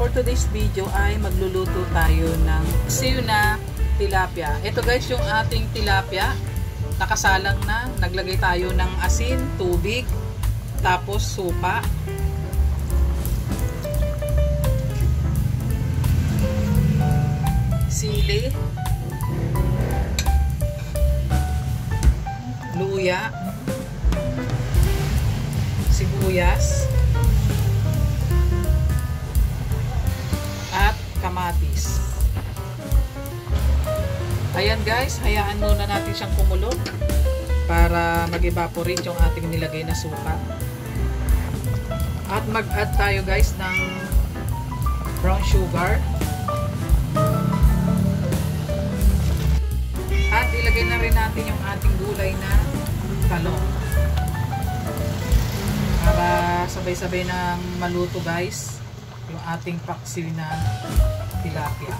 for today's video ay magluluto tayo ng paksiw na tilapia. Ito guys yung ating tilapia. Nakasalang na. Naglagay tayo ng asin, tubig, tapos supa. Sili. Luya. Sibuyas. At kamatis. Ayan guys, hayaan muna natin siyang kumulo para mag-evaporate yung ating nilagay na suka. At mag-add tayo guys ng brown sugar. At ilagay na rin natin yung ating gulay na talong. Para sabay-sabay nang maluto guys yung ating paksiw na tilapia.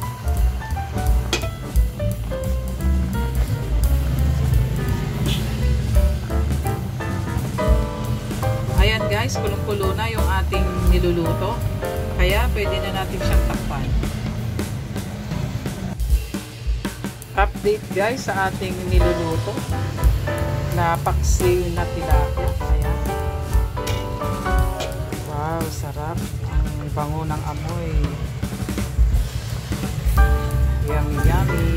Ayan guys, kulong-kulo na yung ating niluluto. Kaya pwede na natin siyang takpan. Update guys sa ating niluluto na paksiw na tilapia. Ayan. Wow, sarap. Ang bango ng amoy. Yummy, yummy.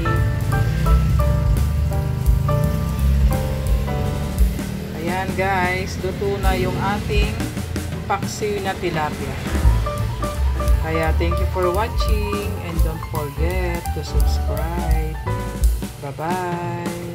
Ayan guys, luto na yung ating paksiw na tilapia. Kaya thank you for watching and don't forget to subscribe. Bye-bye.